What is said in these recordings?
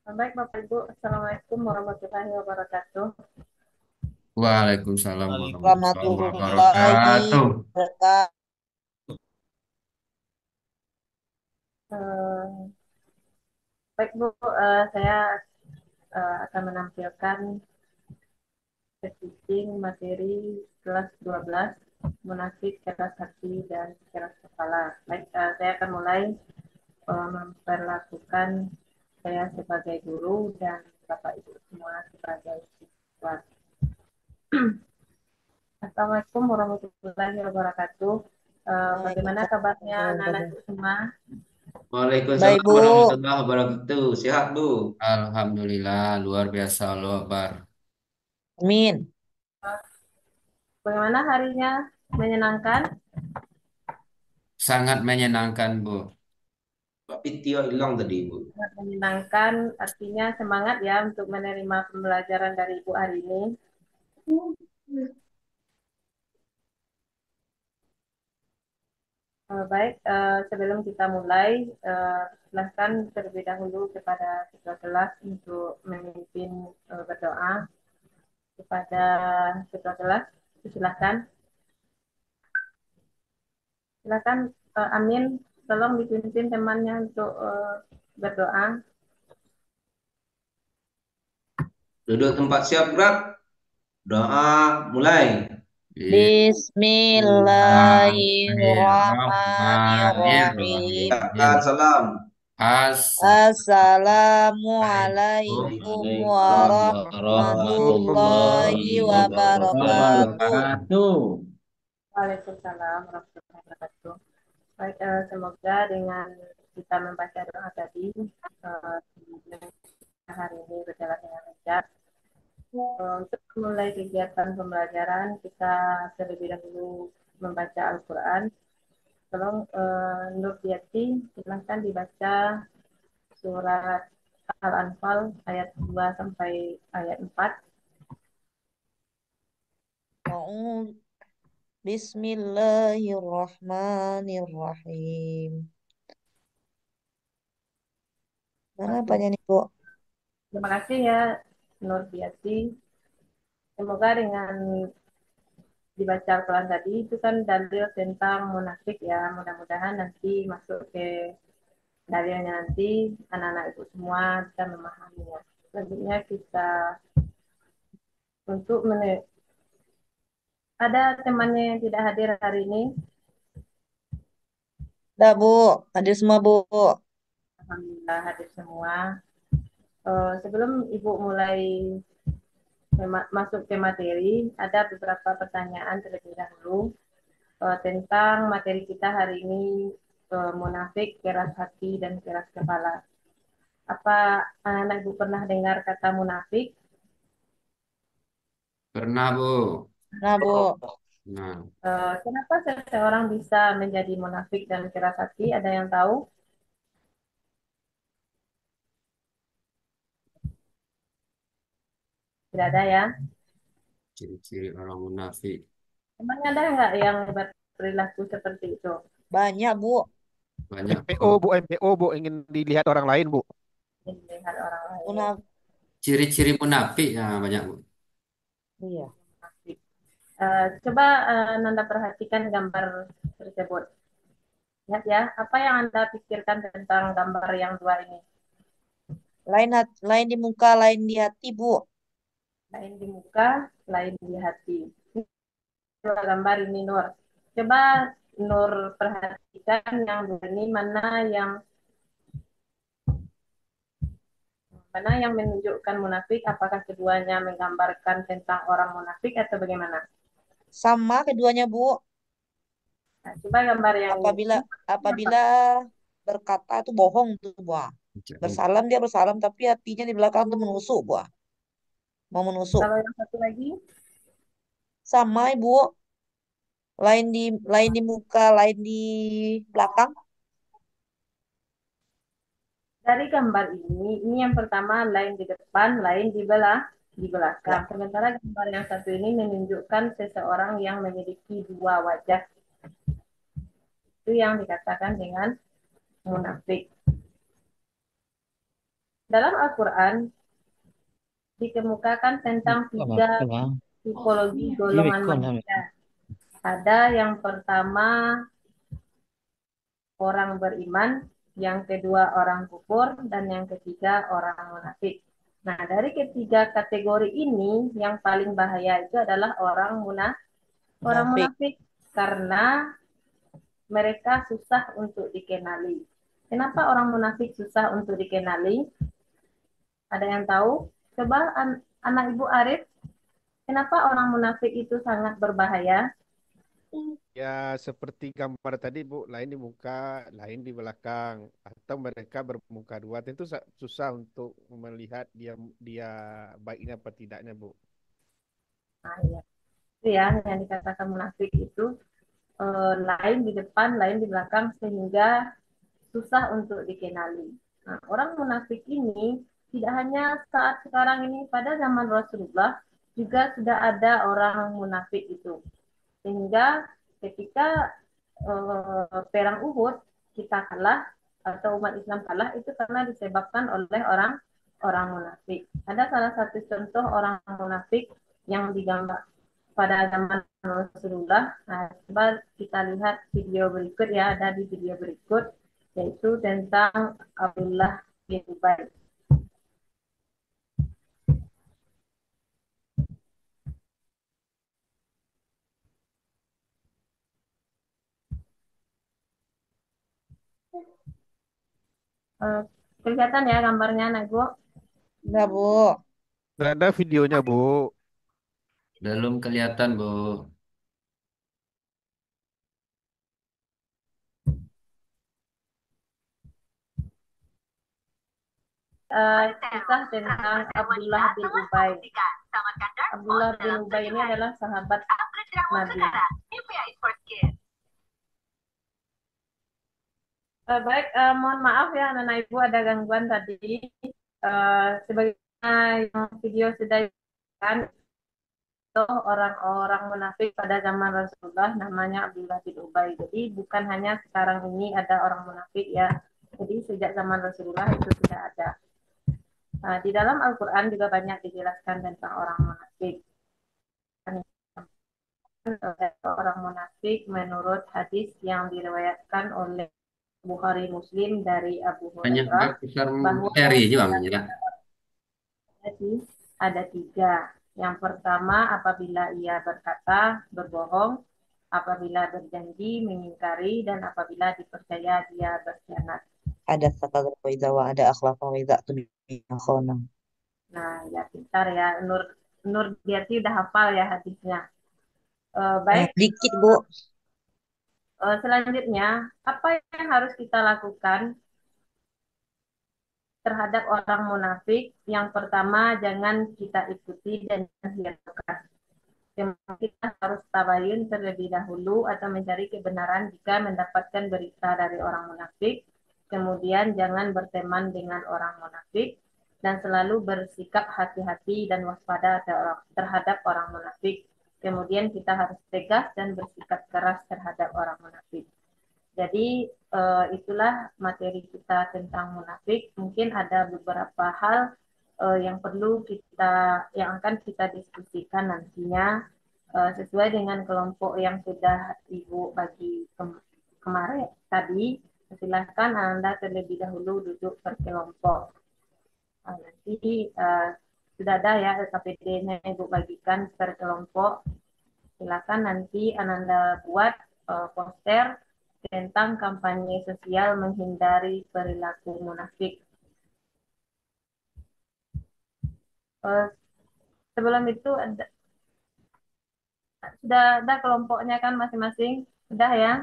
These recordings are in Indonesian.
Baik, Bapak Ibu. Assalamualaikum warahmatullahi wabarakatuh. Waalaikumsalam warahmatullahi Warahmatullahi wabarakatuh. wabarakatuh. Eh, Baik, Bu. Saya akan menampilkan teaching materi kelas 12, munafik, keras hati, dan keras kepala. Baik, saya akan mulai memperlakukan saya sebagai guru dan Bapak Ibu semua sebagai siswa. Assalamualaikum warahmatullahi wabarakatuh. Bagaimana kabarnya Waalaikumsalam anak-anak warahmatullahi. semua? Baik, Waalaikumsalam Bu. warahmatullahi wabarakatuh. Sehat, Bu? Alhamdulillah luar biasa Allah Akbar. Amin. Bagaimana harinya? Menyenangkan? Sangat menyenangkan Bu. Pak Pitio hilang tadi, Bu. Sangat menyenangkan, artinya semangat ya untuk menerima pembelajaran dari Ibu hari ini. Baik, sebelum kita mulai, silahkan terlebih dahulu kepada ketua kelas untuk memimpin berdoa kepada ketua kelas. Silahkan, silahkan Amin, tolong dipimpin temannya untuk berdoa. Duduk tempat siap, gerak. Doa mulai. Bismillahirrahmanirrahim. Bismillahirrahmanirrahim. Salam. Assalamualaikum Assalamualaikum warahmatullahi warahmatullahi wabarakatuh. wabarakatuh. Waalaikumsalam warahmatullahi wabarakatuh. Baik, semoga dengan kita membaca doa tadi, eh, hari ini berjalan dengan lancar. Untuk memulai kegiatan pembelajaran, kita terlebih dahulu membaca Al-Quran. Tolong Nur Yati, silahkan dibaca surat Al-Anfal ayat 2 sampai ayat 4. Bismillahirrahmanirrahim. Mana Oke. apanya nih, Bu? Terima kasih ya Nur Yati. Semoga dengan dibaca Al-Quran tadi itu kan dalil tentang munafik ya. Mudah-mudahan nanti masuk ke dalilnya nanti anak-anak itu semua bisa memahaminya. Selanjutnya kita untuk ada temannya yang tidak hadir hari ini. Dah, Bu. Hadir semua, Bu. Alhamdulillah hadir semua. Sebelum Ibu mulai masuk ke materi, ada beberapa pertanyaan terlebih dahulu tentang materi kita hari ini, munafik, keras hati, dan keras kepala. Apa anak Ibu pernah dengar kata munafik? Pernah Bu. Nah, Bu. Nah, Kenapa seseorang bisa menjadi munafik dan keras hati? Ada yang tahu? Tidak ada ya. ciri-ciri orang munafik Emang ada nggak yang berperilaku seperti itu? Banyak, Bu. banyak MPO Bu. Bu, MPO Bu, ingin dilihat orang lain Bu. Ingin melihat orang lain. Munafik. Ciri-ciri munafik ya banyak Bu. Iya. Munafik. Coba Nanda perhatikan gambar tersebut. Lihat ya, apa yang Anda pikirkan tentang gambar yang dua ini? Lain di muka, lain di hati, Bu. Lain di muka, lain di hati. Dua gambar ini Nur. Coba Nur perhatikan yang dua ini mana yang menunjukkan munafik? Apakah keduanya menggambarkan tentang orang munafik atau bagaimana? Sama keduanya, Bu. Nah, coba gambar yang ini. Apabila apabila berkata itu bohong tuh, Bu. Bersalam dia bersalam tapi hatinya di belakang tuh menusuk, Bu. Mau menusuk. Kalau yang satu lagi, Sama, Ibu. Lain di muka, lain di belakang. dari gambar ini yang pertama lain di depan, lain di belakang. Ya. Sementara gambar yang satu ini menunjukkan seseorang yang memiliki dua wajah. Itu yang dikatakan dengan munafik. Dalam Al-Quran dikemukakan tentang tiga tipologi golongan manusia. Ada yang pertama orang beriman, yang kedua orang kufur, dan yang ketiga orang munafik. Nah, dari ketiga kategori ini yang paling bahaya itu adalah orang munafik karena mereka susah untuk dikenali. Kenapa orang munafik susah untuk dikenali? Ada yang tahu? Coba anak Ibu Arif, kenapa orang munafik itu sangat berbahaya? Ya, seperti gambar tadi, Bu, lain di muka, lain di belakang, atau mereka bermuka dua, tentu susah untuk melihat dia dia baiknya apa tidaknya, Bu. Nah, ya. Itu ya yang dikatakan munafik itu lain di depan, lain di belakang sehingga susah untuk dikenali. Nah, orang munafik ini tidak hanya saat sekarang ini, pada zaman Rasulullah juga sudah ada orang munafik itu. Sehingga ketika perang Uhud kita kalah atau umat Islam kalah itu karena disebabkan oleh orang munafik. Ada salah satu contoh orang munafik yang digambar pada zaman Rasulullah. Nah, coba kita lihat video berikut ya, ada di video berikut yaitu tentang Abdullah bin Ubay. Eh, Kelihatan ya gambarnya, Nago? Enggak, Bu. Nggak ada videonya, Bu. Belum kelihatan, Bu. Kisah tentang Abdullah bin Ubay. Abdullah bin Ubay ini adalah sahabat Nabi. Baik, mohon maaf ya, Nana Ibu ada gangguan tadi. Sebagaimana yang video sudah kan itu orang-orang munafik pada zaman Rasulullah namanya Abdullah bin Ubay. Jadi bukan hanya sekarang ini ada orang munafik ya. Jadi sejak zaman Rasulullah itu sudah ada. Di dalam Al-Quran juga banyak dijelaskan tentang orang munafik. Orang munafik menurut hadis yang diriwayatkan oleh Bukhari Muslim dari Abu Banyak Hurairah besar bahwa seri juga ya. ada tiga. Yang pertama apabila ia berkata berbohong, apabila berjanji mengingkari, dan apabila dipercaya dia berkhianat. Ada kata wa ada akhlak wa idza khona. Nah, ya pintar ya. Nur Nur berarti udah hafal ya hadisnya. Baik, Dikit, Bu. selanjutnya apa yang harus kita lakukan terhadap orang munafik? Yang pertama, jangan kita ikuti dan hiraukan. Kita harus tabayun terlebih dahulu atau mencari kebenaran jika mendapatkan berita dari orang munafik. Kemudian jangan berteman dengan orang munafik dan selalu bersikap hati-hati dan waspada terhadap orang munafik. Kemudian kita harus tegas dan bersikap keras terhadap orang munafik. Jadi itulah materi kita tentang munafik. Mungkin ada beberapa hal yang perlu yang akan kita diskusikan nantinya sesuai dengan kelompok yang sudah Ibu bagi kemarin tadi. Silahkan Anda terlebih dahulu duduk berkelompok. Nanti sudah ada ya LKPD-nya Ibu bagikan per kelompok. Silakan nanti Anda buat poster tentang kampanye sosial menghindari perilaku munafik. Sebelum itu sudah ada kelompoknya kan masing-masing? Sudah ya?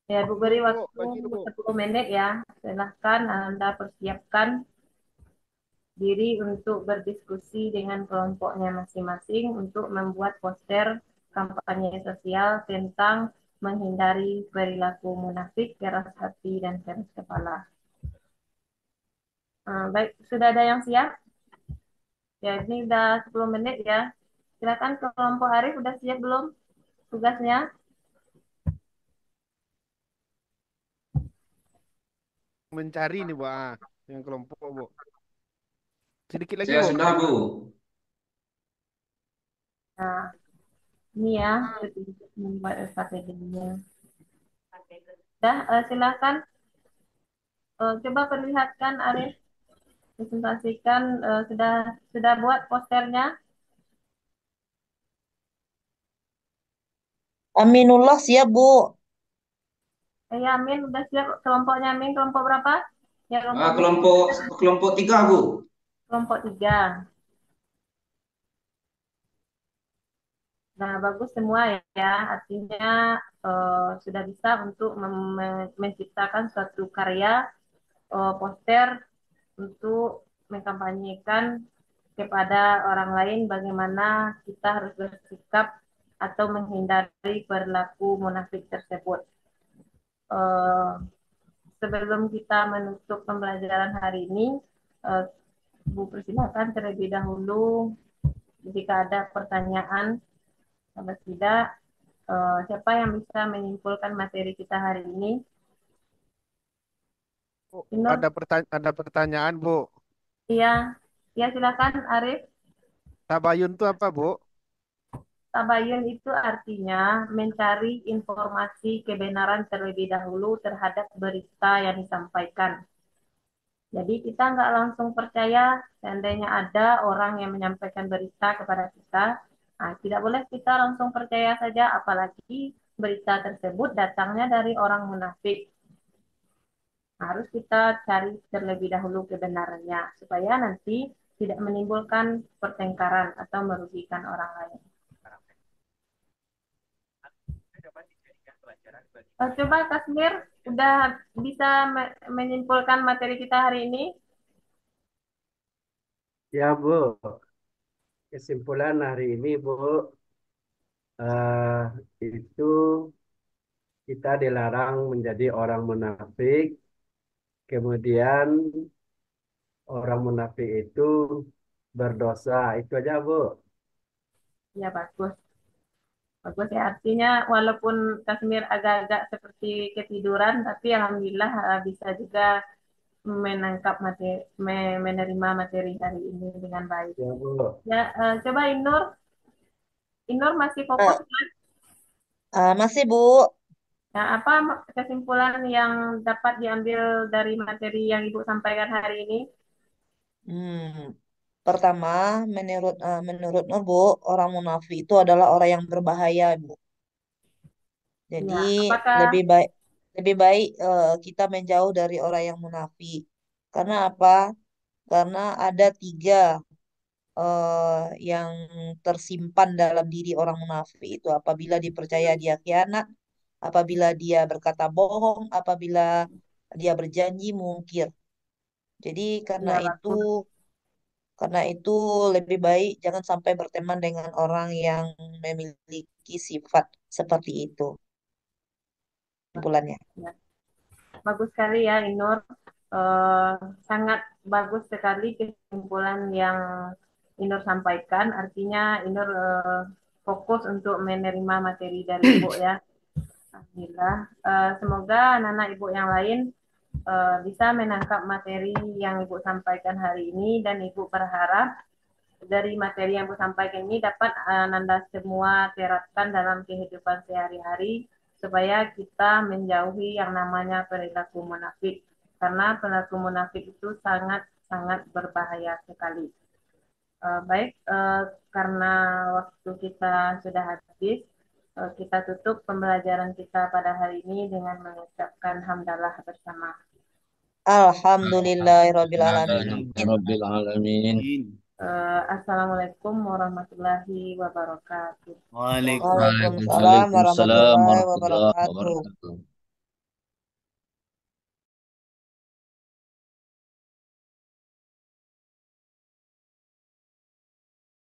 Ya, Bu beri waktu 10 menit ya. Silahkan Anda persiapkan diri untuk berdiskusi dengan kelompoknya masing-masing untuk membuat poster kampanye sosial tentang menghindari perilaku munafik, keras hati, dan keras kepala. Baik, sudah ada yang siap? Ya, ini udah 10 menit ya. Silakan kelompok Arif, udah siap belum tugasnya? mencari nih, Bu. Yang kelompok, Bu. Sedikit lagi, Saya Bu. sudah, Bu. Nah, ini ya, petunjuk membuat strateginya. Dah, silakan. Coba perlihatkan Arif, presentasikan, sudah buat posternya. Aminullah siap, Bu. Ya, Amin udah siap kelompoknya. Amin kelompok berapa? Ya, kelompok B. Kelompok 3, Bu. Kelompok 3. Nah, bagus semua ya. Artinya sudah bisa untuk menciptakan suatu karya poster untuk mengkampanyekan kepada orang lain bagaimana kita harus bersikap atau menghindari perilaku munafik tersebut. Eh, Sebelum kita menutup pembelajaran hari ini, eh, Bu persilakan terlebih dahulu jika ada pertanyaan, kalau tidak, siapa yang bisa menyimpulkan materi kita hari ini? Bu, Inur? ada pertanyaan, Bu. Iya, ya silakan Arif. Tabayun itu apa, Bu? Tabayun itu artinya mencari informasi kebenaran terlebih dahulu terhadap berita yang disampaikan. Jadi kita nggak langsung percaya seandainya ada orang yang menyampaikan berita kepada kita. Nah, tidak boleh kita langsung percaya saja, apalagi berita tersebut datangnya dari orang munafik. Harus kita cari terlebih dahulu kebenarannya, supaya nanti tidak menimbulkan pertengkaran atau merugikan orang lain. Coba Kasmir, udah bisa menyimpulkan materi kita hari ini? Ya, Bu. Kesimpulan hari ini, Bu, itu kita dilarang menjadi orang munafik. Kemudian orang munafik itu berdosa. Itu aja, Bu. Ya bagus. Bagus ya, artinya walaupun Kasmir agak-agak seperti ketiduran, tapi alhamdulillah bisa juga menangkap materi, menerima materi hari ini dengan baik. Ya, Bu. Ya, coba Inur, Inur masih fokus Eh, kan? Masih, Bu. Nah, apa kesimpulan yang dapat diambil dari materi yang Ibu sampaikan hari ini? Hmm. Pertama, menurut Nur, Bu, orang munafik itu adalah orang yang berbahaya, Bu. Jadi Ya, apakah lebih baik kita menjauh dari orang yang munafik. Karena apa? Karena ada tiga yang tersimpan dalam diri orang munafik itu. Apabila dipercaya dia khianat, apabila dia berkata bohong, apabila dia berjanji mungkir. Jadi ya bagus. karena itu lebih baik jangan sampai berteman dengan orang yang memiliki sifat seperti itu. Kesimpulannya. Ya. Bagus sekali ya Inur. Eh, Sangat bagus sekali kesimpulan yang Inur sampaikan. Artinya Inur fokus untuk menerima materi dari Ibu ya. Alhamdulillah. Semoga anak-anak Ibu yang lain bisa menangkap materi yang Ibu sampaikan hari ini dan Ibu berharap dari materi yang Ibu sampaikan ini dapat Nanda semua terapkan dalam kehidupan sehari-hari supaya kita menjauhi yang namanya perilaku munafik karena perilaku munafik itu sangat-sangat berbahaya sekali. Baik, karena waktu kita sudah habis, kita tutup pembelajaran kita pada hari ini dengan mengucapkan hamdalah bersama. Alhamdulillahirabbil alamin. Rabbil alamin. Assalamualaikum warahmatullahi wabarakatuh. Waalaikumsalam Waalaikumsalam warahmatullahi warahmatullahi wabarakatuh. wabarakatuh.